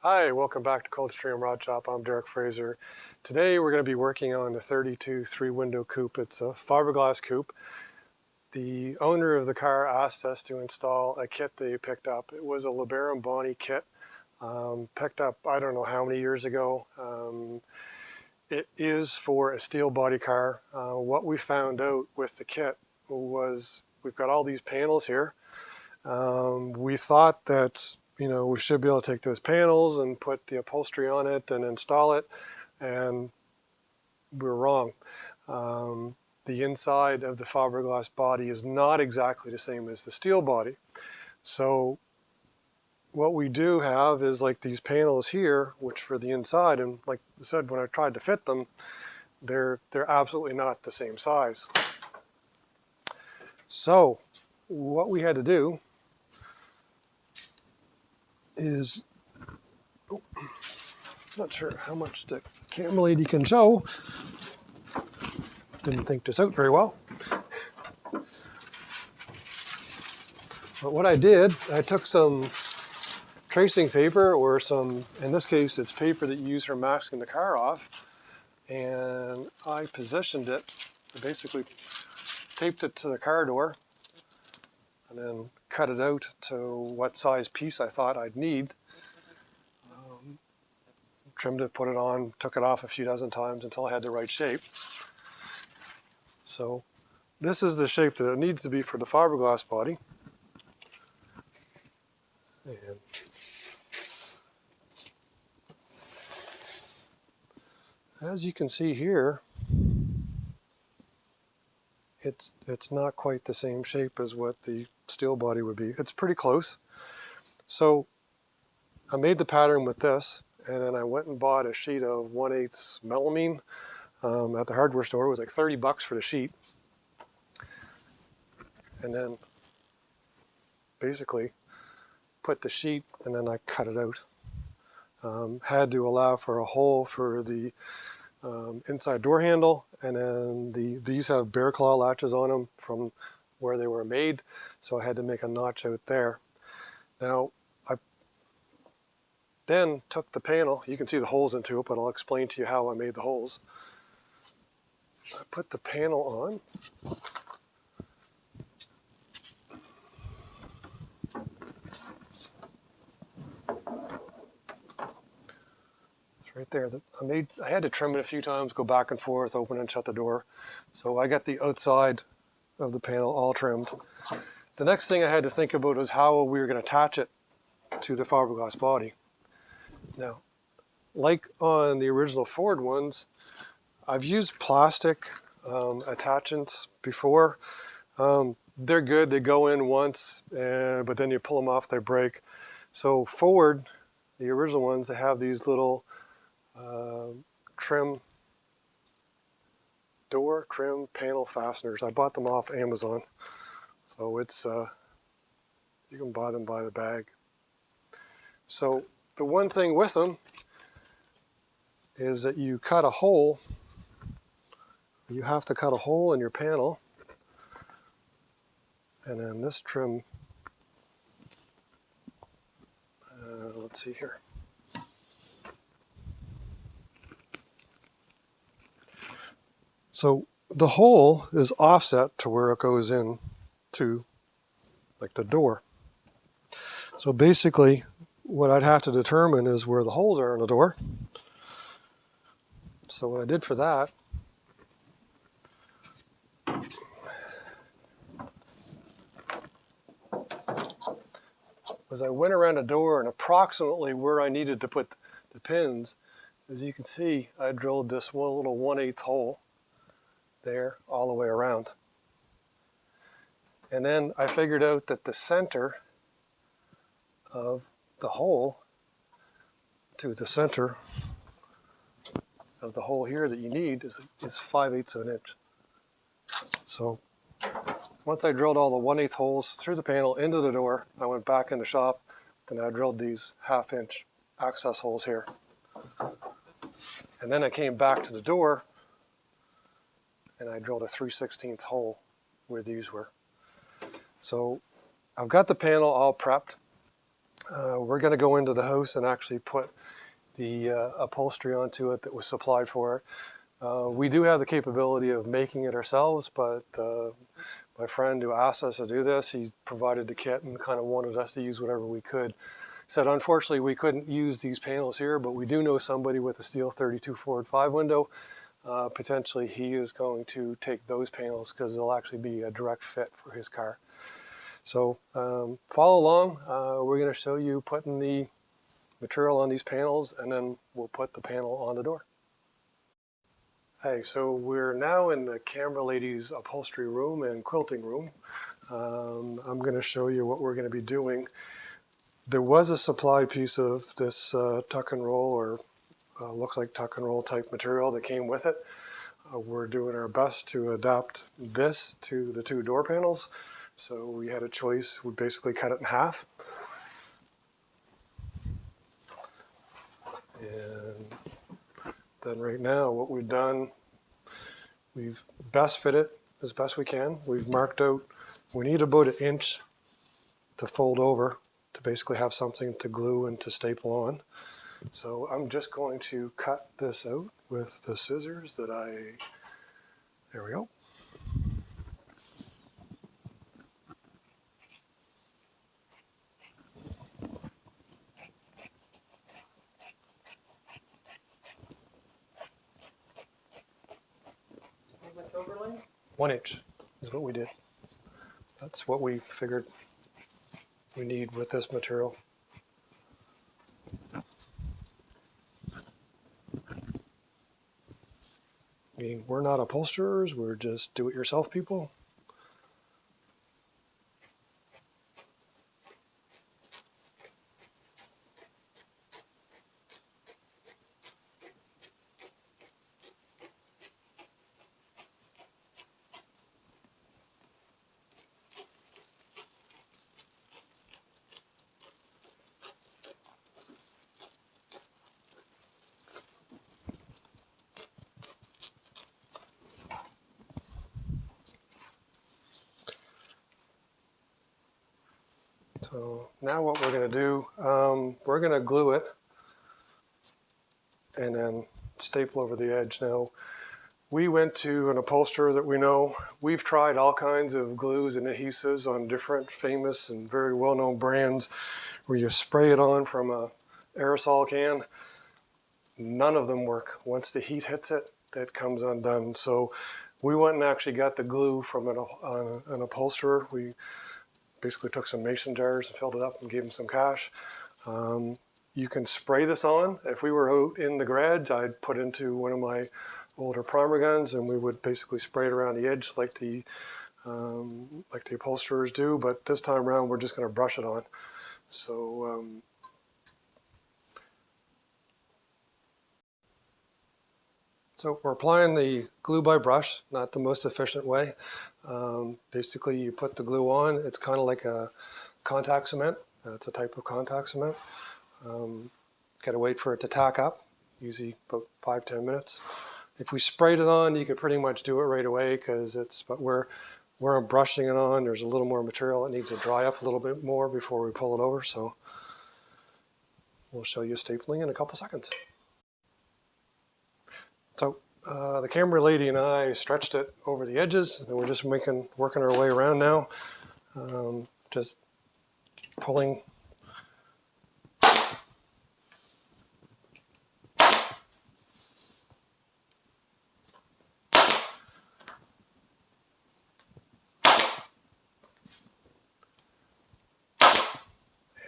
Hi, welcome back to Coldstream Rod Shop. I'm Derek Fraser. Today we're going to be working on the 32 3-window coupe. It's a fiberglass coupe. The owner of the car asked us to install a kit that he picked up. It was a LeBaron Bonney kit, picked up I don't know how many years ago. It is for a steel body car. What we found out with the kit was we've got all these panels here. We thought that we should be able to take those panels and put the upholstery on it and install it, and we're wrong. The inside of the fiberglass body is not exactly the same as the steel body. So what we do have is like these panels here, which for the inside, and like I said, when I tried to fit them, they're absolutely not the same size. So what we had to do is, not sure how much the camera lady can show. Didn't think this out very well. But what I did, I took some tracing paper, or some, in this case, it's paper that you use for masking the car off, and I positioned it, basically taped it to the car door, and then cut it out to what size piece I thought I'd need. Trimmed it, put it on, took it off a few dozen times until I had the right shape. So this is the shape that it needs to be for the fiberglass body. And as you can see here, it's not quite the same shape as what the steel body would be. It's pretty close. So I made the pattern with this, and then I went and bought a sheet of 1/8 melamine at the hardware store. It was like 30 bucks for the sheet. And then basically put the sheet, and then I cut it out. Had to allow for a hole for the inside door handle, and then these have bear claw latches on them from where they were made, so I had to make a notch out there. Now I then took the panel, you can see the holes into it, but I'll explain to you how I made the holes. I put the panel on, it's right there. I had to trim it a few times, go back and forth, open and shut the door, so I got the outside of the panel all trimmed. The next thing I had to think about was how we were going to attach it to the fiberglass body. Now, like on the original Ford ones, I've used plastic attachments before. They're good, they go in once, but then you pull them off, they break. So Ford, the original ones, they have these little door trim panel fasteners. I bought them off Amazon. So it's, you can buy them by the bag. So the one thing with them is that you cut a hole. You have to cut a hole in your panel. And then this trim, let's see here. So the hole is offset to where it goes in to like the door. So basically what I'd have to determine is where the holes are in the door. So what I did for that was I went around the door, and approximately where I needed to put the pins, as you can see, I drilled this one little 1/8 hole there all the way around. And then I figured out that the center of the hole to the center of the hole here that you need is 5/8 of an inch. So once I drilled all the 1/8 holes through the panel into the door, I went back in the shop, then I drilled these 1/2 inch access holes here. And then I came back to the door and I drilled a 3/16 hole where these were. So I've got the panel all prepped. We're going to go into the house and actually put the upholstery onto it that was supplied for it. We do have the capability of making it ourselves, but my friend who asked us to do this, he provided the kit and kind of wanted us to use whatever we could. Said unfortunately we couldn't use these panels here, but we do know somebody with a steel 32 forward 5 window. Potentially he is going to take those panels because they'll actually be a direct fit for his car. So follow along. We're going to show you putting the material on these panels, and then we'll put the panel on the door. Hey, so we're now in the camera lady's upholstery room and quilting room. I'm going to show you what we're going to be doing. There was a supplied piece of this tuck and roll, or looks like tuck and roll type material that came with it. We're doing our best to adapt this to the two door panels. So we had a choice. We basically cut it in half. And then right now what we've done, we've best fit it as best we can. We've marked out, we need about 1 inch to fold over to basically have something to glue and to staple on. So I'm just going to cut this out with the scissors that there we go. How much overlay? 1 inch is what we did. That's what we figured we need with this material. I mean, we're not upholsterers, we're just do-it-yourself people. So now what we're going to do, we're going to glue it and then staple over the edge. Now, we went to an upholsterer that we know. We've tried all kinds of glues and adhesives on different famous and very well-known brands where you spray it on from a aerosol can. None of them work. Once the heat hits it, it comes undone. So we went and actually got the glue from an upholsterer. We basically took some mason jars and filled it up and gave him some cash. You can spray this on. If we were out in the garage, I'd put into one of my older primer guns and we would basically spray it around the edge like the upholsterers do. But this time around, we're just going to brush it on. So So we're applying the glue by brush, not the most efficient way. Basically, you put the glue on. It's kind of like a contact cement. It's a type of contact cement. Got to wait for it to tack up, usually about 5–10 minutes. If we sprayed it on, you could pretty much do it right away because but where I'm brushing it on, there's a little more material. It needs to dry up a little bit more before we pull it over. So we'll show you stapling in a couple seconds. So the camera lady and I stretched it over the edges, and we're just working our way around now. Just pulling.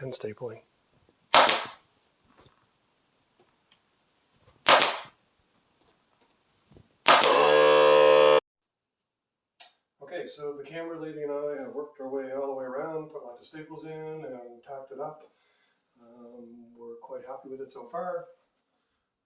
And stapling. Okay, so the camera lady and I have worked our way all the way around, put lots of staples in and tacked it up. We're quite happy with it so far.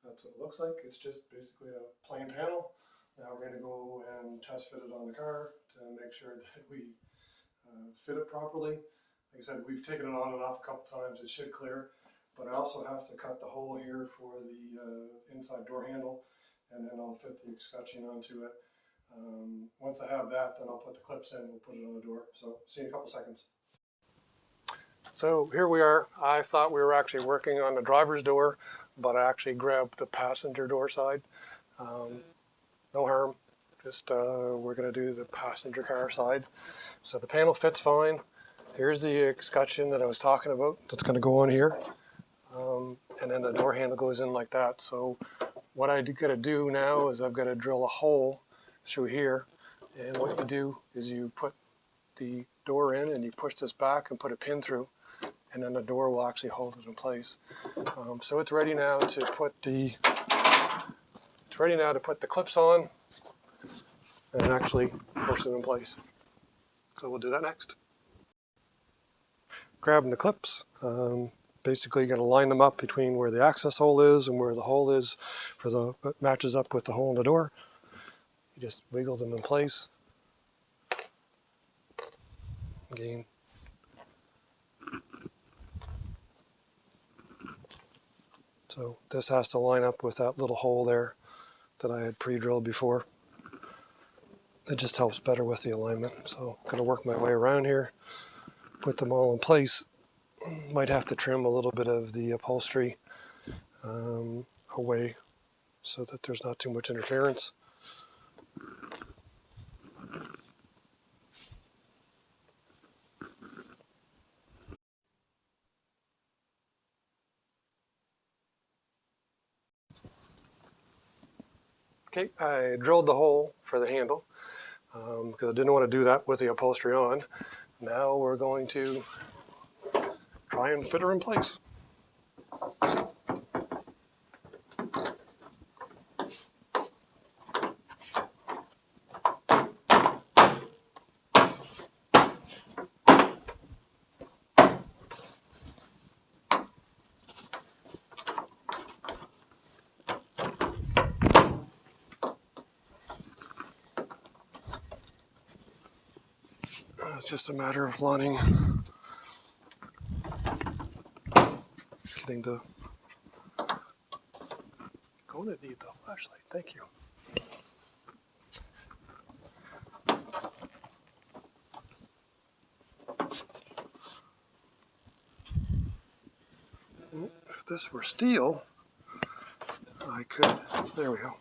That's what it looks like. It's just basically a plain panel. Now we're going to go and test fit it on the car to make sure that we fit it properly. Like I said, we've taken it on and off a couple times. It should clear, but I also have to cut the hole here for the inside door handle, and then I'll fit the escutcheon onto it. Once I have that, then I'll put the clips in and we'll put it on the door. So see you in a couple seconds. So here we are. I thought we were actually working on the driver's door, but I actually grabbed the passenger door side. No harm, just we're going to do the passenger car side. So the panel fits fine. Here's the escutcheon that I was talking about that's going to go on here. And then the door handle goes in like that. So what I got to do now is I've got to drill a hole through here. And what you do is you put the door in and you push this back and put a pin through, and then the door will actually hold it in place. So it's ready now to put the clips on and actually push them in place. So we'll do that next. Grabbing the clips, basically you're going to line them up between where the access hole is and where the hole is that matches up with the hole in the door. You just wiggle them in place. Again. So this has to line up with that little hole there that I had pre-drilled before. It just helps better with the alignment. So I'm going to work my way around here, put them all in place. Might have to trim a little bit of the upholstery away so that there's not too much interference. Okay, I drilled the hole for the handle because I didn't want to do that with the upholstery on. Now we're going to try and fit her in place. It's just a matter of lining, getting the, going to need the flashlight, thank you. If this were steel, I could, there we go.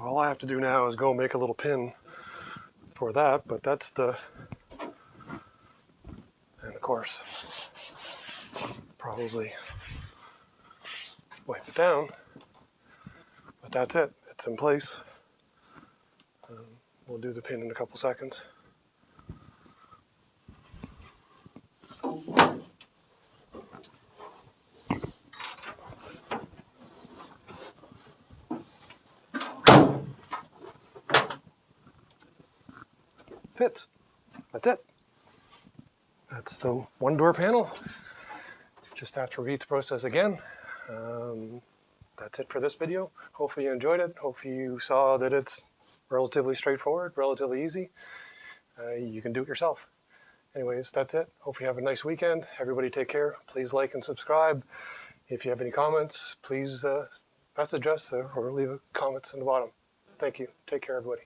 All I have to do now is go make a little pin for that, but that's the, and of course, probably wipe it down, but that's it, it's in place. We'll do the pin in a couple seconds. Fits. That's it. That's the one door panel. Just have to repeat the process again. that's it for this video. Hopefully you enjoyed it. Hopefully you saw that it's relatively straightforward, relatively easy. You can do it yourself. Anyways, that's it. Hope you have a nice weekend. Everybody take care. Please like and subscribe. If you have any comments, please message us or leave comments in the bottom. Thank you. Take care, everybody.